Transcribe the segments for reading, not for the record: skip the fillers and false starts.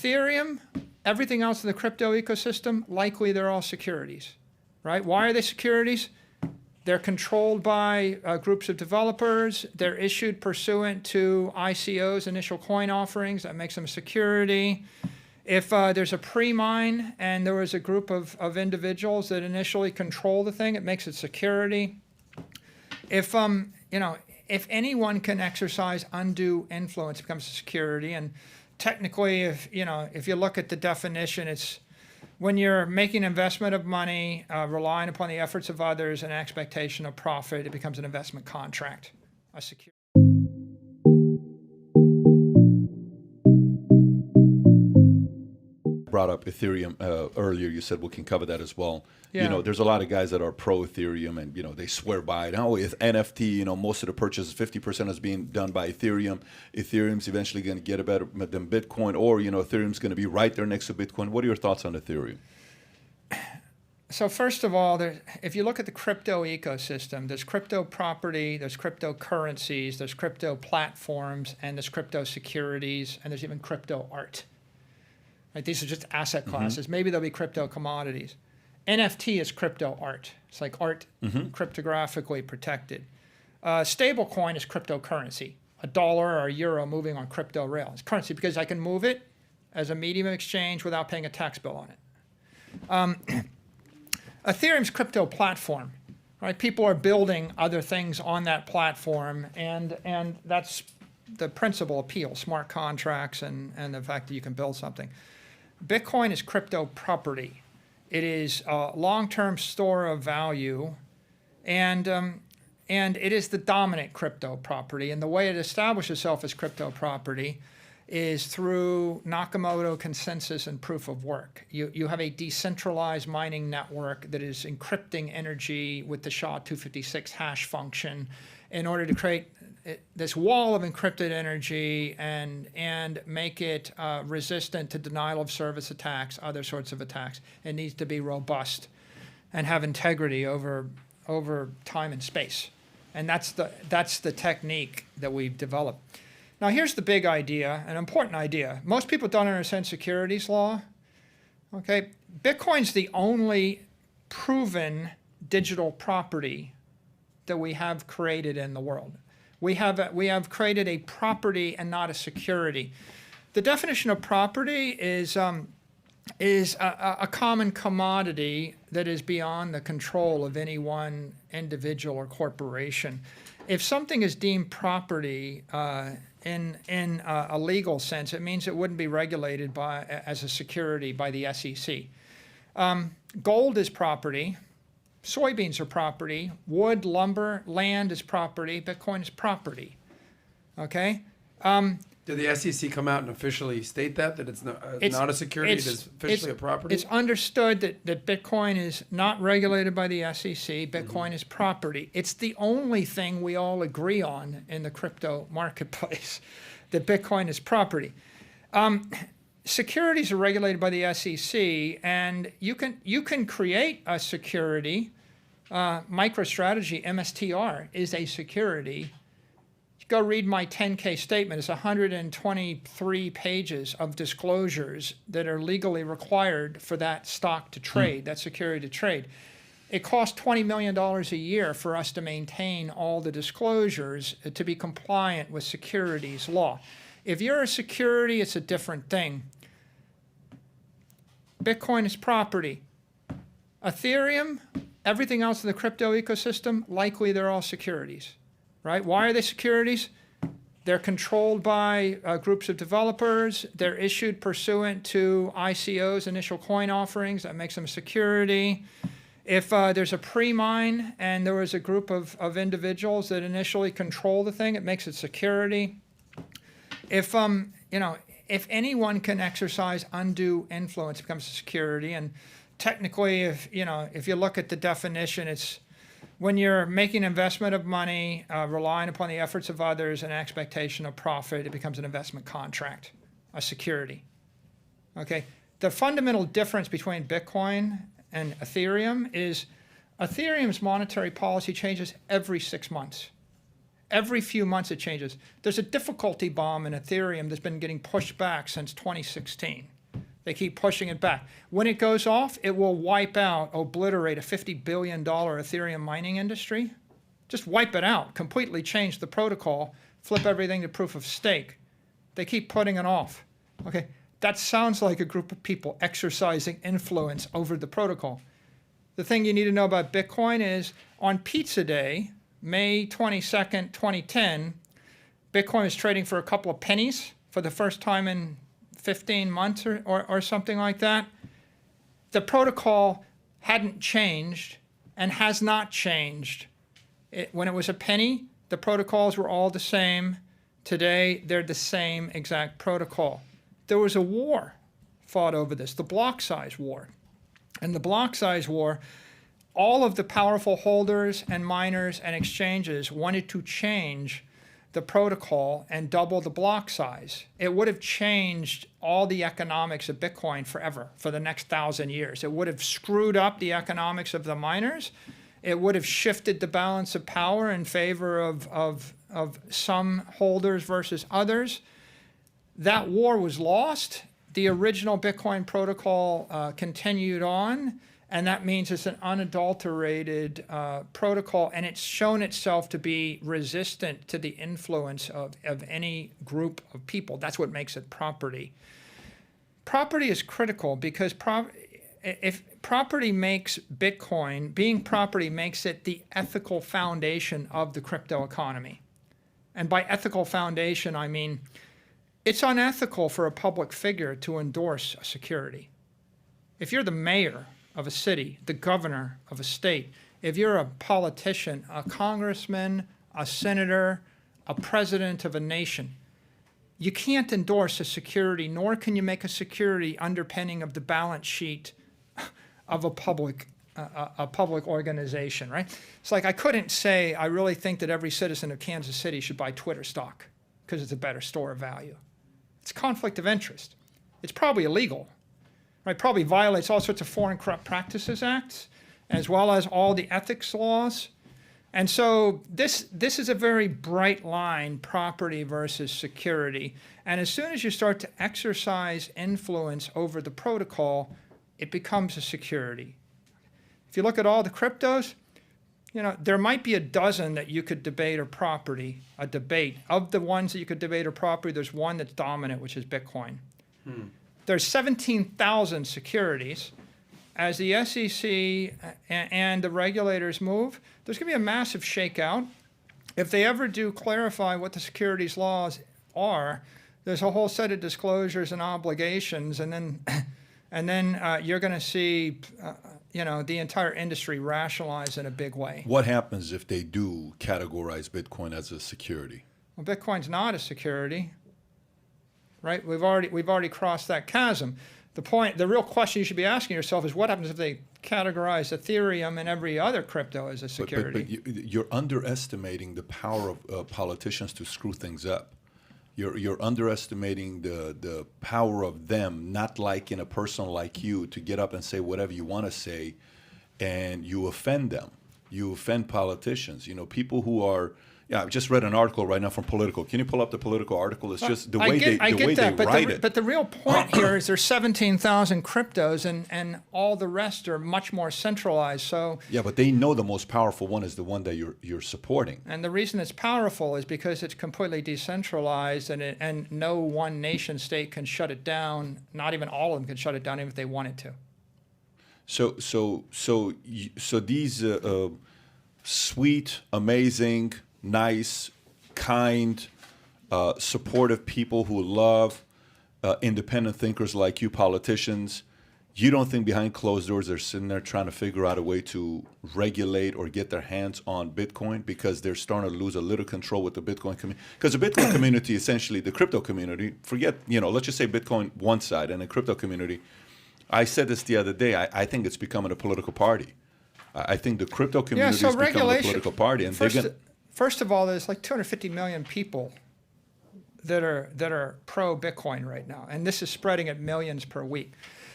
Ethereum, everything else in the crypto ecosystem, likely they're all securities, right? Why are they securities? They're controlled by groups of developers. They're issued pursuant to ICOs, initial coin offerings. That makes them a security. If there's a pre-mine and there was a group of individuals that initially control the thing, it makes it security. If if anyone can exercise undue influence, it becomes a security. And technically, if you look at the definition, it's when you're making investment of money, relying upon the efforts of others and expectation of profit, it becomes an investment contract, a security. Brought up Ethereum earlier. You said we can cover that as well. Yeah. There's a lot of guys that are pro Ethereum and, they swear by it. Oh, with NFT, most of the purchases, 50% is being done by Ethereum. Ethereum's eventually going to get better than Bitcoin, or, Ethereum's going to be right there next to Bitcoin. What are your thoughts on Ethereum? So first of all, if you look at the crypto ecosystem, there's crypto property, there's cryptocurrencies, there's crypto platforms, and there's crypto securities, and there's even crypto art. Right? These are just asset classes. Mm-hmm. Maybe there'll be crypto commodities. NFT is crypto art. It's like art cryptographically protected. Stablecoin is cryptocurrency, $1 or €1 moving on crypto rail. It's currency because I can move it as a medium of exchange without paying a tax bill on it. Ethereum's crypto platform, right? People are building other things on that platform, and that's the principal appeal, smart contracts and the fact that you can build something. Bitcoin is crypto property. It is a long-term store of value, and it is the dominant crypto property. And the way it establishes itself as crypto property is through Nakamoto consensus and proof of work. You have a decentralized mining network that is encrypting energy with the SHA-256 hash function in order to create this wall of encrypted energy and make it resistant to denial of service attacks, other sorts of attacks. It needs to be robust and have integrity over time and space. And that's the technique that we've developed. Now here's the big idea, an important idea. Most people don't understand securities law. Okay, Bitcoin's the only proven digital property that we have created in the world. We have created a property and not a security. The definition of property is a common commodity that is beyond the control of any one individual or corporation. If something is deemed property in a legal sense, it means it wouldn't be regulated as a security by the SEC. Gold is property. Soybeans are property. Wood, lumber, land is property. Bitcoin is property. Okay? Did the SEC come out and officially state that it's not a security, it's officially a property? It's understood that Bitcoin is not regulated by the SEC. Bitcoin is property. It's the only thing we all agree on in the crypto marketplace, that Bitcoin is property. Securities are regulated by the SEC, and you can create a security. MicroStrategy, MSTR, is a security. Go read my 10K statement. It's 123 pages of disclosures that are legally required for that stock to trade, that security to trade. It costs $20 million a year for us to maintain all the disclosures to be compliant with securities law. If you're a security, it's a different thing. Bitcoin is property. Ethereum, everything else in the crypto ecosystem, likely they're all securities, right? Why are they securities? They're controlled by groups of developers. They're issued pursuant to ICOs, initial coin offerings. That makes them a security. If there's a pre-mine and there was a group of individuals that initially control the thing, it makes it security. If anyone can exercise undue influence, it becomes a security. And technically, if you look at the definition, it's when you're making investment of money, relying upon the efforts of others and expectation of profit, it becomes an investment contract, a security. Okay. The fundamental difference between Bitcoin and Ethereum is Ethereum's monetary policy changes every 6 months. Every few months it changes. There's a difficulty bomb in Ethereum that's been getting pushed back since 2016. They keep pushing it back. When it goes off, it will wipe out, obliterate a $50 billion Ethereum mining industry. Just wipe it out, completely change the protocol, flip everything to proof of stake. They keep putting it off. Okay, that sounds like a group of people exercising influence over the protocol. The thing you need to know about Bitcoin is on Pizza Day, May 22nd, 2010, Bitcoin was trading for a couple of pennies for the first time in 15 months or something like that. The protocol hadn't changed and has not changed. When it was a penny, the protocols were all the same. Today, they're the same exact protocol. There was a war fought over this, the block size war. And the block size war, all of the powerful holders and miners and exchanges wanted to change the protocol and double the block size. It would have changed all the economics of Bitcoin forever for the next 1,000 years. It would have screwed up the economics of the miners. It would have shifted the balance of power in favor of some holders versus others. That war was lost. The original Bitcoin protocol continued on, and that means it's an unadulterated protocol, and it's shown itself to be resistant to the influence of any group of people. That's what makes it property. Property is critical because if property makes Bitcoin, being property makes it the ethical foundation of the crypto economy. And by ethical foundation, I mean it's unethical for a public figure to endorse a security. If you're the mayor of a city, the governor of a state, if you're a politician, a congressman, a senator, a president of a nation, you can't endorse a security, nor can you make a security underpinning of the balance sheet of a public organization, right? It's like I couldn't say I really think that every citizen of Kansas City should buy Twitter stock because it's a better store of value. It's conflict of interest. It's probably illegal, right? Probably violates all sorts of Foreign Corrupt Practices Acts, as well as all the ethics laws. And so this is a very bright line, property versus security. And as soon as you start to exercise influence over the protocol, it becomes a security. If you look at all the cryptos, there might be a dozen that you could debate are property, a debate. Of the ones that you could debate are property, there's one that's dominant, which is Bitcoin. There's 17,000 securities. As the SEC and the regulators move, there's going to be a massive shakeout. If they ever do clarify what the securities laws are, there's a whole set of disclosures and obligations, and then you're going to see the entire industry rationalize in a big way. What happens if they do categorize Bitcoin as a security? Well, Bitcoin's not a security, right? We've already crossed that chasm. The real question you should be asking yourself is what happens if they categorize Ethereum and every other crypto as a security? But you're underestimating the power of politicians to screw things up. You're underestimating the power of them not liking a person like you to get up and say whatever you want to say, and you offend them. You offend politicians. People who are. Yeah, I just read an article right now from Political. Can you pull up the Political article? It's just the way they write it. But the real point here is there's 17,000 cryptos, and all the rest are much more centralized. So yeah, but they know the most powerful one is the one that you're supporting. And the reason it's powerful is because it's completely decentralized, and no one nation state can shut it down. Not even all of them can shut it down, even if they wanted to. So these sweet, amazing, nice, kind, supportive people who love independent thinkers like you, politicians, you don't think behind closed doors they're sitting there trying to figure out a way to regulate or get their hands on Bitcoin because they're starting to lose a little control with the Bitcoin community? Because the Bitcoin community, essentially the crypto community, let's just say Bitcoin one side and the crypto community. I said this the other day, I think it's becoming a political party. I think the crypto community is becoming a political party. And First of all, there's like 250 million people that are pro-Bitcoin right now, and this is spreading at millions per week.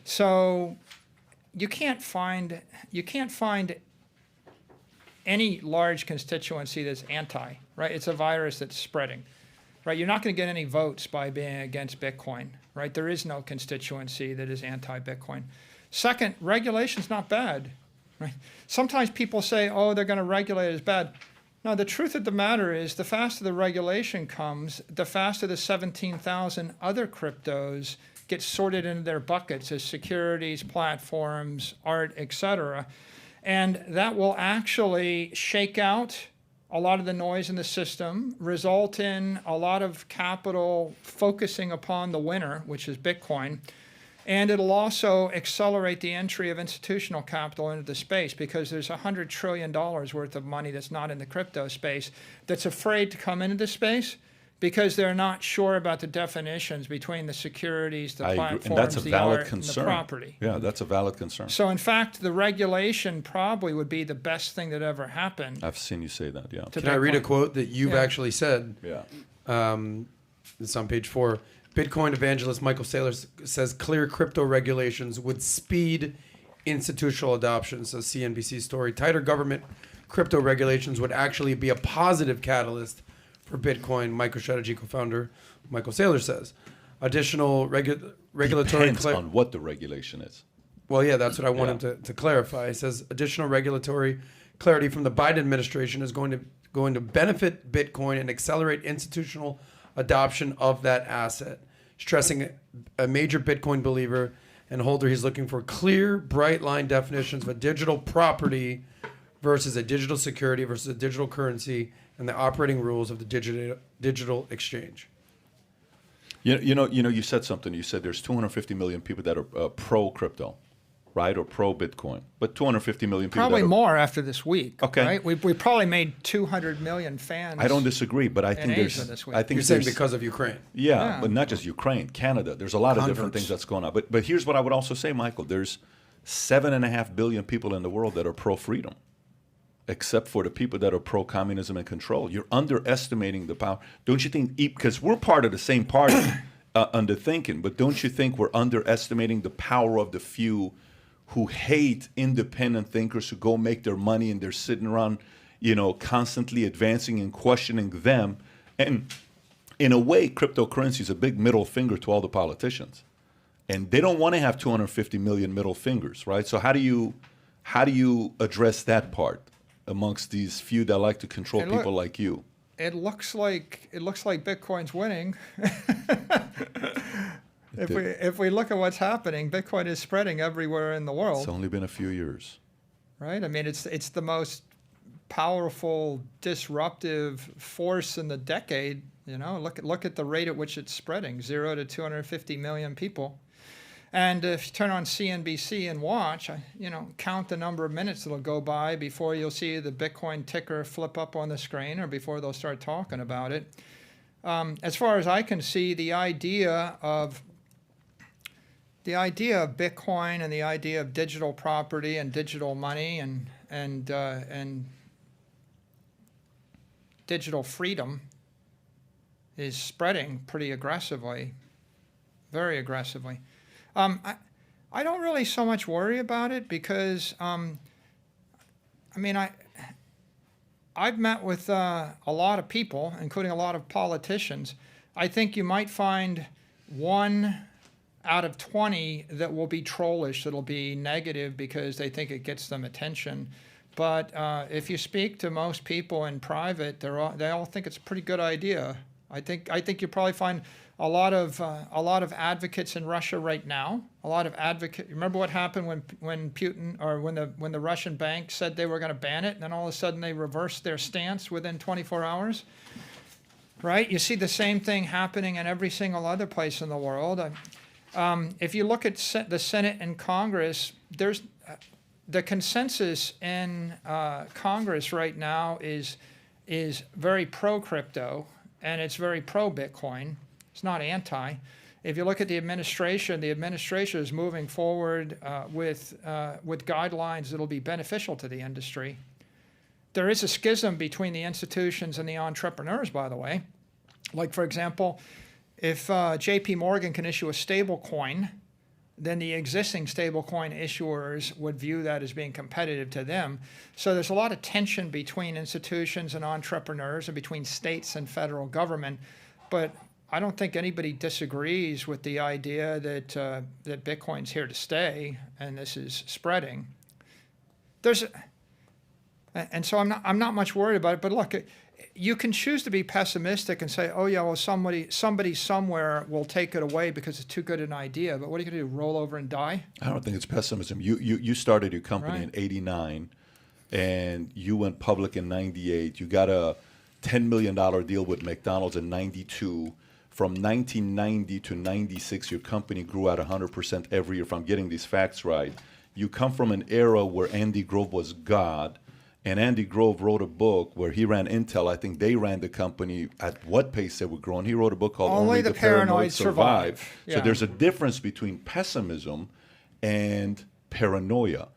So you can't find any large constituency that's anti, right? It's a virus that's spreading, right? You're not going to get any votes by being against Bitcoin, right? There is no constituency that is anti-Bitcoin. Second, regulation's not bad, right? Sometimes people say, oh, they're going to regulate it as bad. No, the truth of the matter is the faster the regulation comes, the faster the 17,000 other cryptos get sorted into their buckets as securities, platforms, art, etc. And that will actually shake out a lot of the noise in the system, result in a lot of capital focusing upon the winner, which is Bitcoin. And it'll also accelerate the entry of institutional capital into the space because there's $100 trillion worth of money that's not in the crypto space that's afraid to come into the space because they're not sure about the definitions between the securities, the platforms, and that's a the valid art, concern. and the property. Yeah, that's a valid concern. So in fact, the regulation probably would be the best thing that ever happened. I've seen you say that, yeah. Can I read a quote that you've actually said? Yeah. It's on page 4. Bitcoin evangelist Michael Saylor says clear crypto regulations would speed institutional adoption, says CNBC story. Tighter government crypto regulations would actually be a positive catalyst for Bitcoin, MicroStrategy co-founder Michael Saylor says. Additional regulatory... Depends on what the regulation is. Well, yeah, that's what I wanted to clarify. It says additional regulatory clarity from the Biden administration is going to benefit Bitcoin and accelerate institutional adoption of that asset. Stressing a major Bitcoin believer and holder, he's looking for clear, bright line definitions of a digital property versus a digital security versus a digital currency and the operating rules of the digital exchange. You said something. You said there's 250 million people that are pro crypto, right, or pro Bitcoin, but 250 million people. Probably more after this week. Okay, right? We probably made 200 million fans. I don't disagree, but I think Asia this week. You're saying because of Ukraine. Yeah, but not just Ukraine, Canada. There's a lot of different things that's going on. But here's what I would also say, Michael. There's 7.5 billion people in the world that are pro freedom, except for the people that are pro communism and control. You're underestimating the power. Don't you think? Because we're part of the same party under thinking, but don't you think we're underestimating the power of the few who hate independent thinkers who go make their money and they're sitting around, constantly advancing and questioning them? And in a way, cryptocurrency is a big middle finger to all the politicians. And they don't want to have 250 million middle fingers, right? So how do you address that part amongst these few that like to control people like you? It looks like Bitcoin's winning. If we look at what's happening, Bitcoin is spreading everywhere in the world. It's only been a few years, right? I mean, it's the most powerful disruptive force in the decade. Look at the rate at which it's spreading, 0 to 250 million people. And if you turn on CNBC and watch, count the number of minutes that'll go by before you'll see the Bitcoin ticker flip up on the screen or before they'll start talking about it. As far as I can see, the idea of Bitcoin and the idea of digital property and digital money and digital freedom is spreading pretty aggressively, very aggressively. I don't really so much worry about it because, I've met with a lot of people, including a lot of politicians. I think you might find 1 out of 20 that will be trollish, that'll be negative because they think it gets them attention. But if you speak to most people in private, they all think it's a pretty good idea. I think you probably find a lot of advocates in Russia right now. Remember what happened when Putin or when the Russian bank said they were going to ban it, and then all of a sudden they reversed their stance within 24 hours. Right? You see the same thing happening in every single other place in the world. If you look at the Senate and Congress, there's the consensus in Congress right now is very pro crypto and it's very pro Bitcoin. It's not anti. If you look at the administration is moving forward with guidelines that'll be beneficial to the industry. There is a schism between the institutions and the entrepreneurs, by the way. Like, for example, if JP Morgan can issue a stable coin, then the existing stablecoin issuers would view that as being competitive to them. So there's a lot of tension between institutions and entrepreneurs and between states and federal government. But I don't think anybody disagrees with the idea that that Bitcoin's here to stay and this is spreading. And so I'm not much worried about it. But look, you can choose to be pessimistic and say, oh yeah, well somebody somewhere will take it away because it's too good an idea. But what are you going to do? Roll over and die? I don't think it's pessimism. You started your company in '89, and you went public in '98. You got a $10 million deal with McDonald's in '92. From 1990 to '96, your company grew at 100% every year. If I'm getting these facts right, you come from an era where Andy Grove was God. And Andy Grove wrote a book where he ran Intel. I think they ran the company at what pace they were growing. He wrote a book called Only the Paranoid Survive. Yeah. So there's a difference between pessimism and paranoia.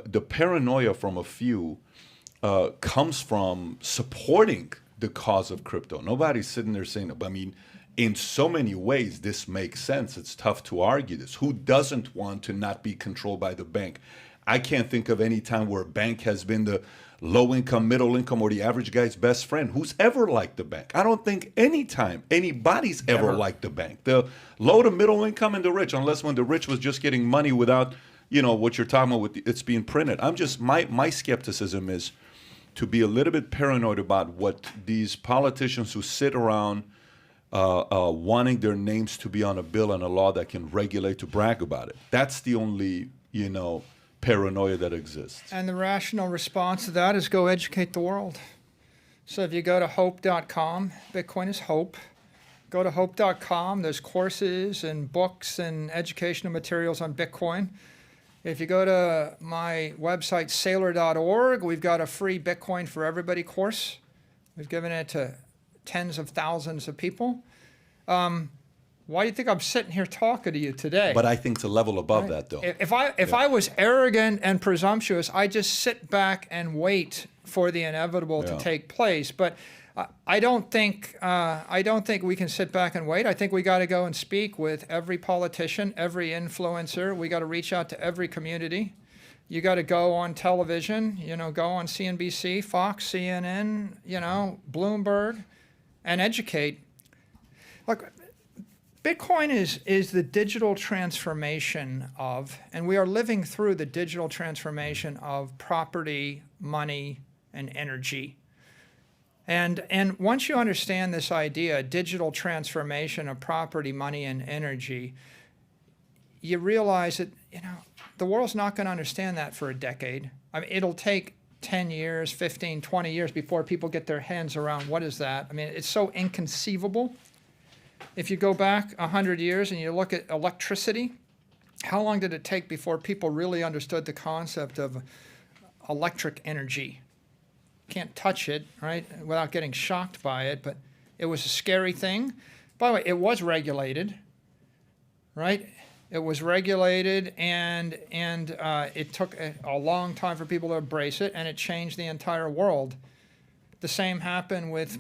The paranoia from a few comes from supporting the cause of crypto. Nobody's sitting there saying, I mean, in so many ways, this makes sense. It's tough to argue this. Who doesn't want to not be controlled by the bank? I can't think of any time where a bank has been the low income, middle income, or the average guy's best friend. Who's ever liked the bank? I don't think any time anybody's ever liked the bank. The low to middle income and the rich, unless when the rich was just getting money without, what you're talking about with it's being printed. I'm just, my skepticism is to be a little bit paranoid about what these politicians who sit around wanting their names to be on a bill and a law that can regulate to brag about it. That's the only, paranoia that exists. And the rational response to that is go educate the world. So if you go to hope.com, Bitcoin is hope. Go to hope.com, there's courses and books and educational materials on Bitcoin. If you go to my website, Saylor.org, we've got a free Bitcoin for Everybody course. We've given it to tens of thousands of people. Why do you think I'm sitting here talking to you today? But I think it's a level above that, though. If I was arrogant and presumptuous, I'd just sit back and wait for the inevitable to take place. But I don't think we can sit back and wait. I think we got to go and speak with every politician, every influencer. We got to reach out to every community. You got to go on television. Go on CNBC, Fox, CNN, Bloomberg, and educate. Look. Bitcoin is the digital transformation of, and we are living through the digital transformation of property, money, and energy. And once you understand this idea, digital transformation of property, money, and energy, you realize that, the world's not going to understand that for a decade. I mean, it'll take 10 years, 15, 20 years before people get their hands around what is that. I mean, it's so inconceivable. If you go back 100 years and you look at electricity, how long did it take before people really understood the concept of electric energy? Can't touch it, right, without getting shocked by it, but it was a scary thing. By the way, it was regulated, right? It was regulated, and it took a long time for people to embrace it, and it changed the entire world. The same happened with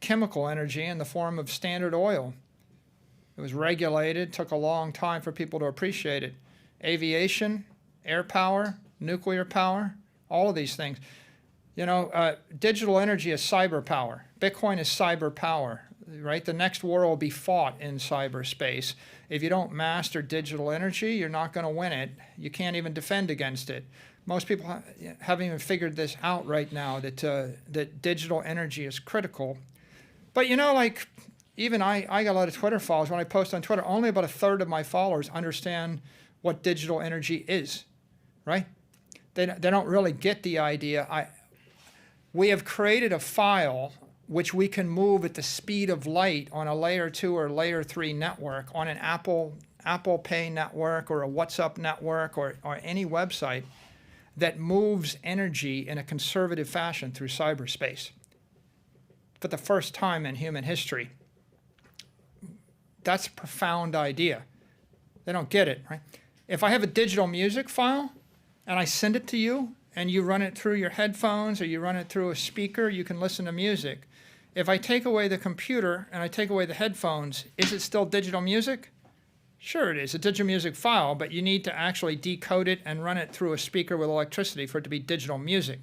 chemical energy in the form of Standard Oil. It was regulated, took a long time for people to appreciate it. Aviation, air power, nuclear power, all of these things. Digital energy is cyber power. Bitcoin is cyber power, right? The next war will be fought in cyberspace. If you don't master digital energy, you're not going to win it. You can't even defend against it. Most people haven't even figured this out right now, that digital energy is critical. But even I got a lot of Twitter followers. When I post on Twitter, only about a third of my followers understand what digital energy is, right? They don't really get the idea. We have created a file which we can move at the speed of light on a layer 2 or layer 3 network, on an Apple Pay network or a WhatsApp network or any website that moves energy in a conservative fashion through cyberspace. For the first time in human history. That's a profound idea. They don't get it, right? If I have a digital music file and I send it to you and you run it through your headphones or you run it through a speaker, you can listen to music. If I take away the computer and I take away the headphones, is it still digital music? Sure it is, a digital music file, but you need to actually decode it and run it through a speaker with electricity for it to be digital music.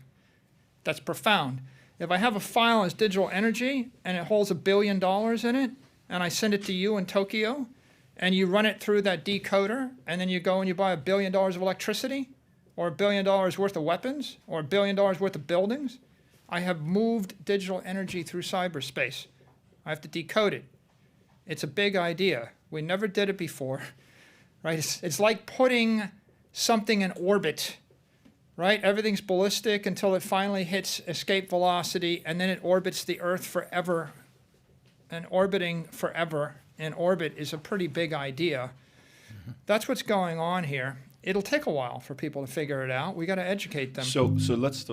That's profound. If I have a file as digital energy and it holds $1 billion in it, and I send it to you in Tokyo, and you run it through that decoder, and then you go and you buy $1 billion of electricity, or $1 billion worth of weapons, or $1 billion worth of buildings. I have moved digital energy through cyberspace. I have to decode it. It's a big idea. We never did it before, right? It's like putting something in orbit, right? Everything's ballistic until it finally hits escape velocity, and then it orbits the Earth forever. And orbiting forever in orbit is a pretty big idea. That's what's going on here. It'll take a while for people to figure it out. We got to educate them. So let's.